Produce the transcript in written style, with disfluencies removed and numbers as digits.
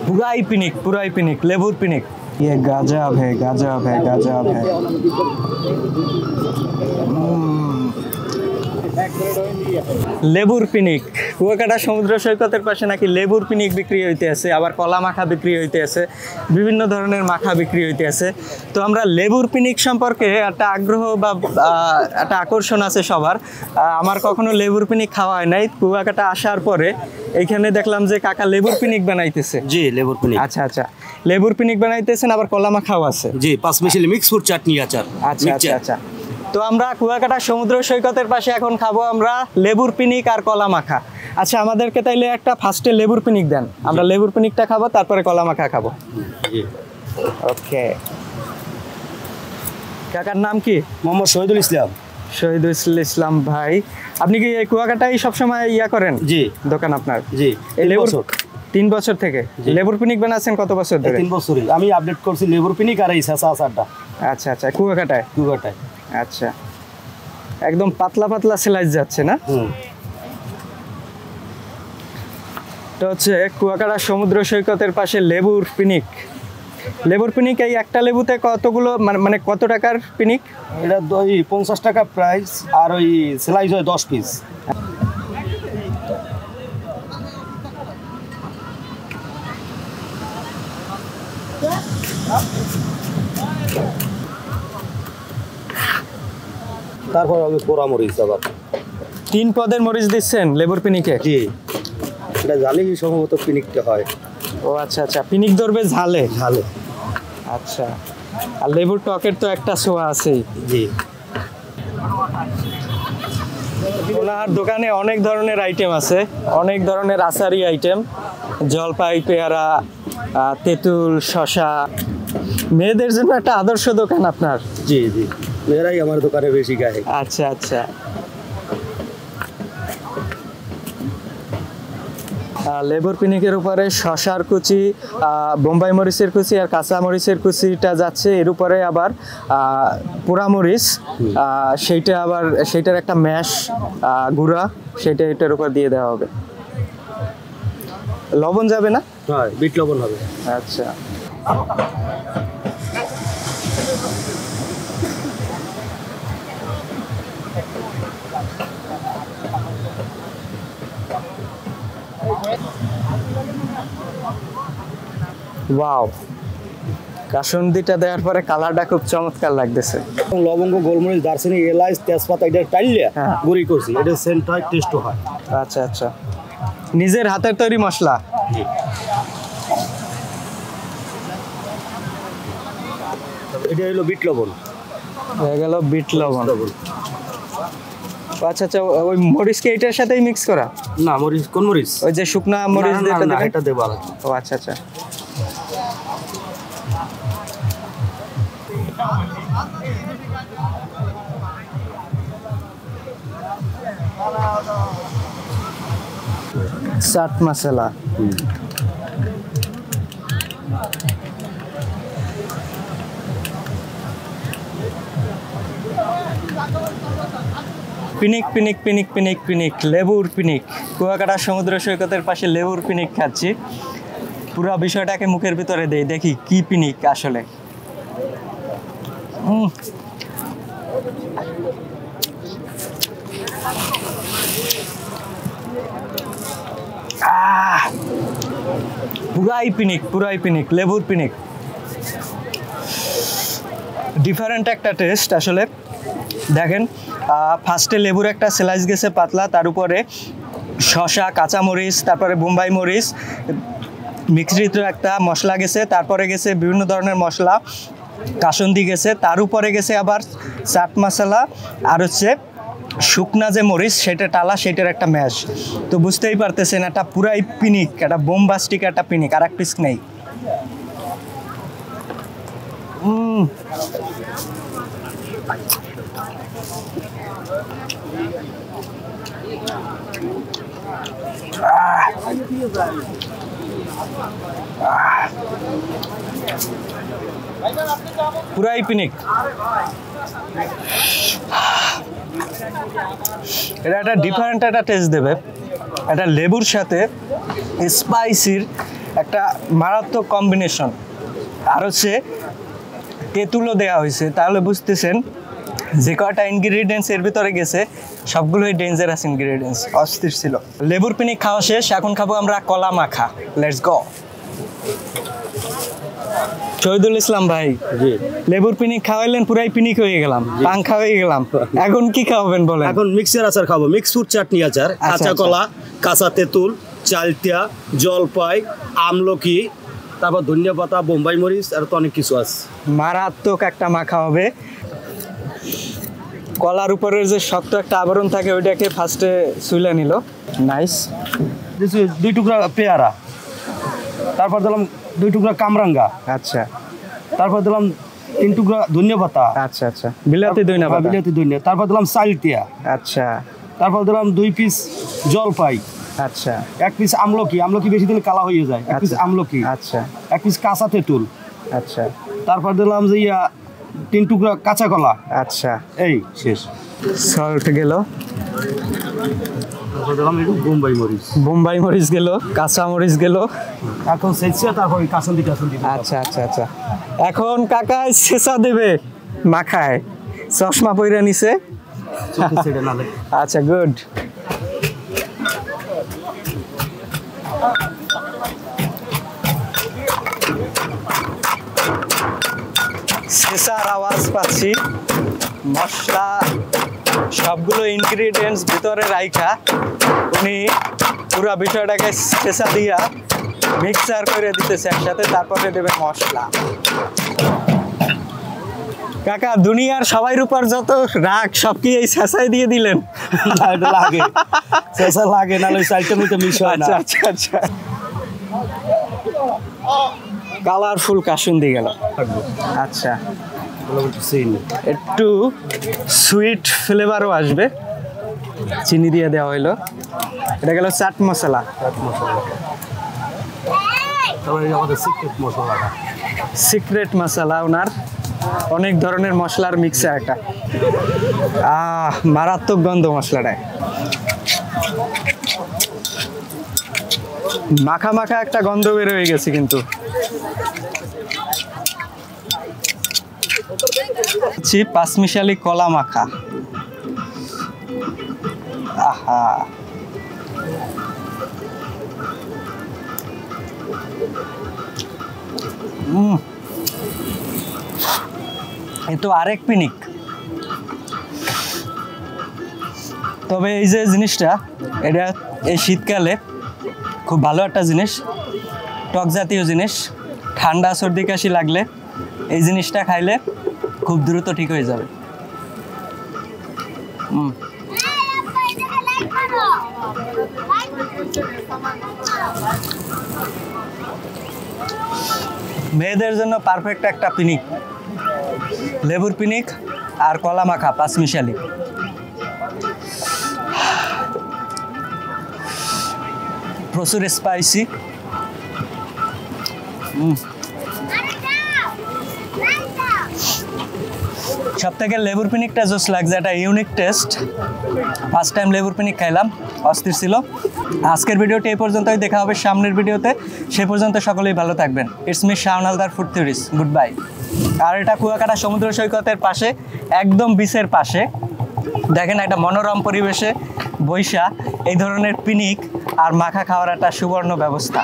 पूरा ही पिनिक लेबुर पिनिक। ये गजब है, गजब है, गजब है। लेबुर पिनिक কুয়াকাটা সমুদ্র সৈকতের পাশে নাকি লেবুর পিনিক বিক্রি হইতে আছে, আবার কলা মাখা বিক্রি হইতে আছে, বিভিন্ন ধরনের মাখা বিক্রি হইতে আছে। তো আমরা লেবুর পিনিক সম্পর্কে একটা আগ্রহ বা একটা আকর্ষণ আছে সবার। আমার কখনো লেবুর পিনিক খাওয়া হয় নাই, কুয়াকাটা আসার পরে এইখানে দেখলাম যে কাকা লেবুর পিনিক বানাইতেছে। জি, লেবুর পিনিক। আচ্ছা আচ্ছা, লেবুর পিনিক বানাইতেছেন, আবার কলা মাখাও আছে। জি, 5 মিশালি মিক্সড চাটনি আচার। আচ্ছা আচ্ছা আচ্ছা। তো আমরা কুয়াকাটা সমুদ্র সৈকতের পাশে এখন খাবো আমরা লেবুর পিনিক আর কলা মাখা। আচ্ছা, আমাদেরকে তাইলে একটা ফার্স্টে লেবুর পিনিক দেন, আমরা লেবুর পিনিকটা খাবো, তারপরে কলা মাখা খাবো। ওকে। কাকার নাম কি? মোহাম্মদ শহীদুল ইসলাম। শহীদুল ইসলাম ভাই, আপনি কি এই কুয়াকাটাই সবসময় ইয়া করেন? জি। দোকান আপনার? জি। এই লেবুর 3 বছর থেকে লেবুর পিনিক বানাচ্ছেন? কত বছর ধরে? 3 বছরই। আমি আপডেট করছি লেবুর পিনিক আর এই সাসা আচারটা। আচ্ছা আচ্ছা, কুয়াকাটায়? কুয়াকাটায়। আচ্ছা, একদম পাতলা পাতলা স্লাইস যাচ্ছে না? এটা হচ্ছে কুয়াকাটা সমুদ্র সৈকতের পাশে লেবুর পিনিক। লেবুর পিনিক এই একটা লেবুতে কতগুলো, মানে কত টাকার পিনিক? এটা 50 টাকা প্রাইস, আর ওই স্লাইস হয় 10 পিস। তারপর আমি পোড়া মরিচ আবার 3 পদের মরিচ দিচ্ছেন লেবুর পিনিকে? জি, এটা ঝালেই সম্ভবত পিনিকটা হয়। ও আচ্ছা আচ্ছা, পিনিক ধরবে ঝালে? ঝালে। আচ্ছা, আর লেবুর টকের তো একটা ছোঁয়া আছেই। জি। ওনার দোকানে অনেক ধরনের আইটেম আছে, অনেক ধরনের আচারি আইটেম, জলপাই, পেয়ারা, তেঁতুল, শশা। মেয়েদের জন্য একটা আদর্শ দোকান আপনার। জি জি, মেয়েরাই আমার দোকানে বেশি গায়ে। আচ্ছা আচ্ছা। লেবুর পিনিকের উপরে শশার কুচি, বোম্বাই মরিচের কুচি আর কাঁচা মরিচের কুচিটা যাচ্ছে, এর উপরে আবার পোড়া মরিচ, সেইটা আবার সেইটার একটা ম্যাশ গুঁড়া, সেটা এটার উপর দিয়ে দেওয়া হবে। লবণ যাবে না? হ্যাঁ, বিট লবণ হবে। আচ্ছা। ওয়াও, কাসুন্দিটা দেওয়ার পরে কালারটা খুব চমৎকার লাগতেছে। লবঙ্গ, গোলমরিচ, দারচিনি, এলাচ, তেজপাতা এটা টাইলে গুঁড়ি করছি, এটা সেন্ট হয়, টেস্টও হয়। আচ্ছা আচ্ছা, নিজের হাতের তৈরি মশলা। এটা হলো বিট লবণ। হয়ে গেল বিট লবণ। আচ্ছা আচ্ছা, ওই মরিচকে এটার সাথেই মিক্স করা? না, মরিচ কোন মরিচ? ওই যে শুকনা মরিচ এটা দেব। ও আচ্ছা আচ্ছা। চাট মশলা। পিনিক পিনিক পিনিক পিনিক পিনিক, লেবুর পিনিক। কুয়াকাটা সমুদ্র সৈকতের পাশে লেবুর পিনিক খাচ্ছি। পুরো বিষয়টাকে মুখের ভিতরে দেই, দেখি কি পিনিক আসলে। পুরাই পিনিক, লেবুর পিনিক। ডিফারেন্ট একটা টেস্ট আসলে। দেখেন, ফার্স্টে লেবুর একটা স্লাইস গেছে পাতলা, তার উপরে শশা, কাঁচামরিচ, তারপরে বোম্বাই মরিচ মিশ্রিত একটা মশলা গেছে, তারপরে গেছে বিভিন্ন ধরনের মশলা, কাসুন্দি গেছে, তার উপরে গেছে আবার চাট মশলা, আর হচ্ছে শুকনা যে মরিচ সেটা টালা, সেটার একটা ম্যাশ। তো বুঝতেই পারতেছেন একটা পুরাই পিনিক, একটা বোম্বাস্টিক একটা পিনিক, আর এক পিস নেই। পুরাই পিনিক। এটা একটা ডিফারেন্ট একটা টেস্ট দেবে। এটা লেবুর সাথে স্পাইসির একটা মারাত্মক কম্বিনেশন, আর হচ্ছে তেঁতুলও দেওয়া হয়েছে। তাহলে বুঝতেছেন যে কয়টা ইনগ্রিডিয়েন্টস এর ভিতরে গেছে সবগুলোই ডেঞ্জারাস ইনগ্রিডিয়েন্টস। অস্থির ছিল। লেবুর পিনিক খাওয়া শেষ, এখন খাবো আমরা কলা মাখা। Let's go. শহীদুল ইসলাম ভাই, লেবুর পিনিক খাওয়াইলেন, পুরাই পিনিক হয়ে গেলাম, পাংখা হয়ে গেলাম। এখন কি খাওয়াবেন বলেন? এখন মিক্সের আচার খাবো, মিক্সুর চাটনি আচার, কাঁচা কলা, কাঁচা তেঁতুল, চালতিয়া, জলপাই, আমলকি, তারপর ধনিয়া পাতা, বোম্বাই মরিচ, আর তো অনেক কিছু আছে। মারাত্মক একটা মাখা হবে। কলার উপরের যে শক্ত একটা আবরণ থাকে ওইটাকে ফার্স্টে সুইলে নিল। নাইস। 2 টুকরা পেয়ারা, তারপর দিলাম 2 টুকরা কামরাঙ্গা। আচ্ছা। তারপর দিলাম 3 টুকরা ধনিয়া পাতা। আচ্ছা আচ্ছা, বিলাতি ধনিয়া পাতা। বিলাতি ধনিয়া। তারপর দিলাম চালতিয়া। আচ্ছা। তারপর দিলাম 2 পিস জলপাই। আচ্ছা। 1 পিস আমলকি, আমলকি বেশি দিলে কালা হয়ে যায়। 1 পিস আমলকি। আচ্ছা। 1 পিস কাঁচা তেঁতুল। আচ্ছা। তারপর দিলাম যে 3 টুকরা কাঁচা কলা। আচ্ছা। এই শেষ। সল্ট গেল, তারপর দিলাম একটু বোম্বাই মরিচ। বোম্বাই মরিচ গেল, কাঁচা মরিচ গেল। এখন সেচছে, তারপর কাঁচা দিতে। আচ্ছা আচ্ছা আচ্ছা। এখন কাকা ছেঁচা দেবে মাখায়, চশমা পইরা নিছে। আচ্ছা, গুড। ছেঁচার আওয়াজ পাচ্ছি। মশলা সবগুলো ইনগ্রিডিয়েন্টস ভিতরে রাইখা উনি পুরো বিষয়টাকে ছেঁচা দিয়া মিক্সার করে দিতেছে একসাথে, তারপরে দেবে মশলা। কাকা, দুনিয়ার সবাই উপর যত রাগ সব কি এই ছেঁচাই দিয়ে দিলেন? লাগে ছেঁচা লাগে না, ওই সাইডটা মধ্যে মিশ হয় না। আচ্ছা আচ্ছা। কালারফুল কাসুন্দি গেল। আচ্ছা, একটু সুইট ফ্লেভারও আসবে, চিনি দিয়ে দেওয়া হইলো। এটা গেল চাট মশলা। সিক্রেট মশলা, ওনার অনেক ধরনের মশলার মিক্সার একটা। মারাত্মক গন্ধ মশলাটায়। মাখা মাখা একটা গন্ধ বের হয়ে গেছে কিন্তু। পাঁচমিশালি কলা মাখা। আহা, এ তো আরেক পিনিক। তবে এই যে জিনিসটা, এটা এই শীতকালে খুব ভালো একটা জিনিস, টক জাতীয় জিনিস। ঠান্ডা সর্দি কাশি লাগলে এই জিনিসটা খাইলে খুব দ্রুত ঠিক হয়ে যাবে। মেয়েদের জন্য পারফেক্ট একটা পিনিক, লেবুর পিনিক আর কলা মাখা পাঁচমিশালি। প্রচুর স্পাইসি। সব থেকে লেবুর পিনিকটা জোস লাগছে, একটা ইউনিক টেস্ট। ফার্স্ট টাইম লেবুর পিনিক খাইলাম, অস্থির ছিল। আজকের ভিডিওটি এই পর্যন্তই, দেখা হবে সামনের ভিডিওতে। সে পর্যন্ত সকলেই ভালো থাকবেন। It's me Shaon Haldar food theories, good bye. আর এটা কুয়াকাটা সমুদ্র সৈকতের পাশে, একদম বিচের পাশে। দেখেন একটা মনোরম পরিবেশে বৈশা এই ধরনের পিনিক আর মাখা খাওয়ার একটা সুবর্ণ ব্যবস্থা।